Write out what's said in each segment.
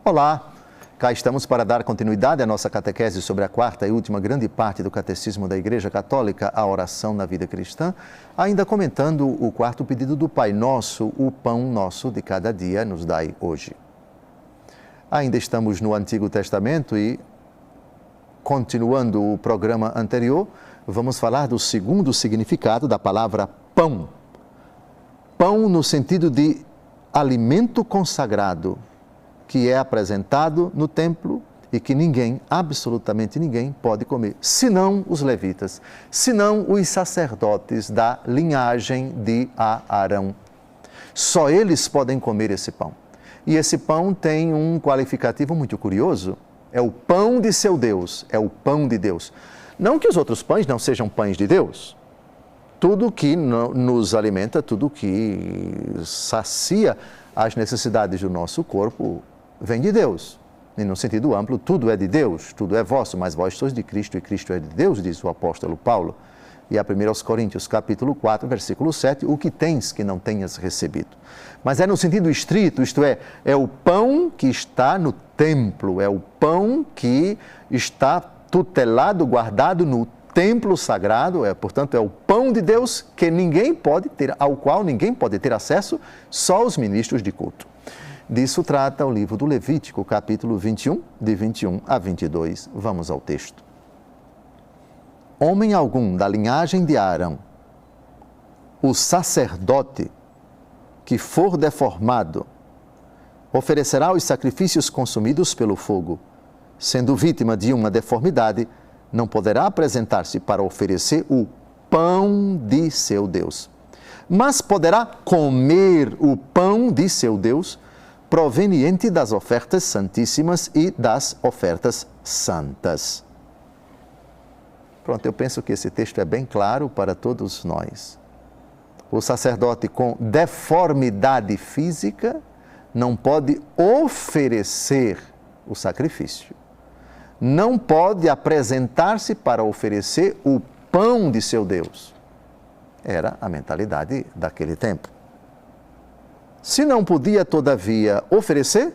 Olá, cá estamos para dar continuidade à nossa catequese sobre a quarta e última grande parte do Catecismo da Igreja Católica, a oração na vida cristã, ainda comentando o quarto pedido do Pai Nosso, o pão nosso de cada dia nos dai hoje. Ainda estamos no Antigo Testamento e, continuando o programa anterior, vamos falar do segundo significado da palavra pão. Pão no sentido de alimento consagrado, que é apresentado no templo e que ninguém, absolutamente ninguém, pode comer, senão os levitas, senão os sacerdotes da linhagem de Arão. Só eles podem comer esse pão. E esse pão tem um qualificativo muito curioso, é o pão de seu Deus, é o pão de Deus. Não que os outros pães não sejam pães de Deus. Tudo que nos alimenta, tudo que sacia as necessidades do nosso corpo, vem de Deus. E no sentido amplo, tudo é de Deus, tudo é vosso, mas vós sois de Cristo e Cristo é de Deus, diz o apóstolo Paulo. E a 1 Coríntios, capítulo 4, versículo 7, o que tens que não tenhas recebido. Mas é no sentido estrito, isto é o pão que está no templo, é o pão que está tutelado, guardado no templo sagrado, portanto, é o pão de Deus que ninguém pode ter, ao qual ninguém pode ter acesso, só os ministros de culto. Disso trata o livro do Levítico, capítulo 21, de 21 a 22. Vamos ao texto. Homem algum da linhagem de Arão, o sacerdote que for deformado, oferecerá os sacrifícios consumidos pelo fogo. Sendo vítima de uma deformidade, não poderá apresentar-se para oferecer o pão de seu Deus. Mas poderá comer o pão de seu Deus, proveniente das ofertas santíssimas e das ofertas santas. Pronto, eu penso que esse texto é bem claro para todos nós. O sacerdote com deformidade física não pode oferecer o sacrifício. Não pode apresentar-se para oferecer o pão de seu Deus. Era a mentalidade daquele tempo. Se não podia, todavia, oferecer,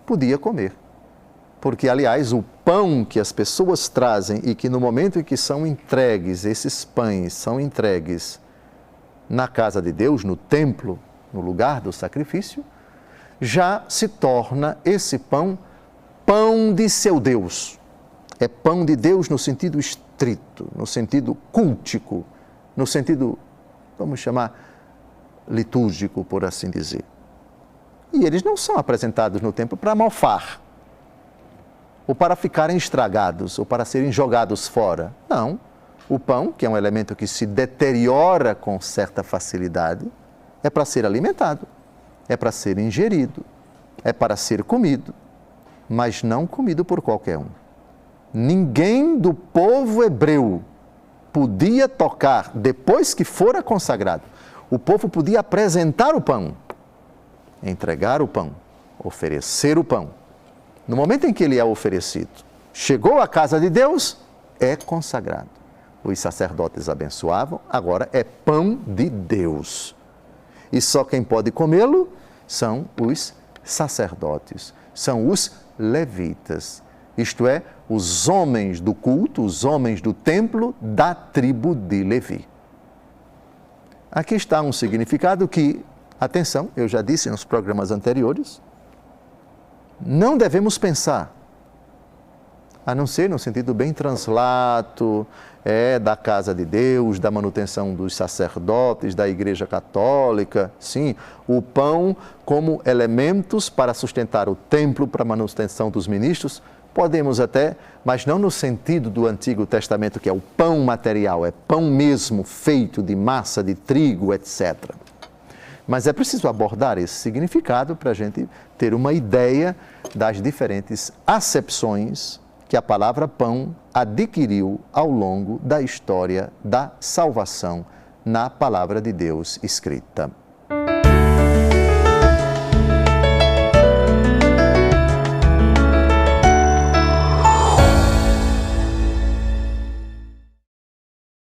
podia comer. Porque, aliás, o pão que as pessoas trazem e que no momento em que são entregues, esses pães são entregues na casa de Deus, no templo, no lugar do sacrifício, já se torna esse pão, pão de seu Deus. É pão de Deus no sentido estrito, no sentido cultico, no sentido, vamos chamar, litúrgico, por assim dizer. E eles não são apresentados no templo para mofar, ou para ficarem estragados, ou para serem jogados fora. Não. O pão, que é um elemento que se deteriora com certa facilidade, é para ser alimentado, é para ser ingerido, é para ser comido, mas não comido por qualquer um. Ninguém do povo hebreu podia tocar, depois que fora consagrado, o povo podia apresentar o pão, entregar o pão, oferecer o pão. No momento em que ele é oferecido, chegou à casa de Deus, é consagrado. Os sacerdotes abençoavam, agora é pão de Deus. E só quem pode comê-lo são os sacerdotes, são os levitas, isto é, os homens do culto, os homens do templo da tribo de Levi. Aqui está um significado que, atenção, eu já disse nos programas anteriores, não devemos pensar, a não ser no sentido bem translato, da casa de Deus, da manutenção dos sacerdotes, da Igreja Católica, sim, o pão como elementos para sustentar o templo, para a manutenção dos ministros, podemos até, mas não no sentido do Antigo Testamento, que é o pão material, é pão mesmo feito de massa, de trigo, etc. Mas é preciso abordar esse significado para a gente ter uma ideia das diferentes acepções que a palavra pão adquiriu ao longo da história da salvação na palavra de Deus escrita.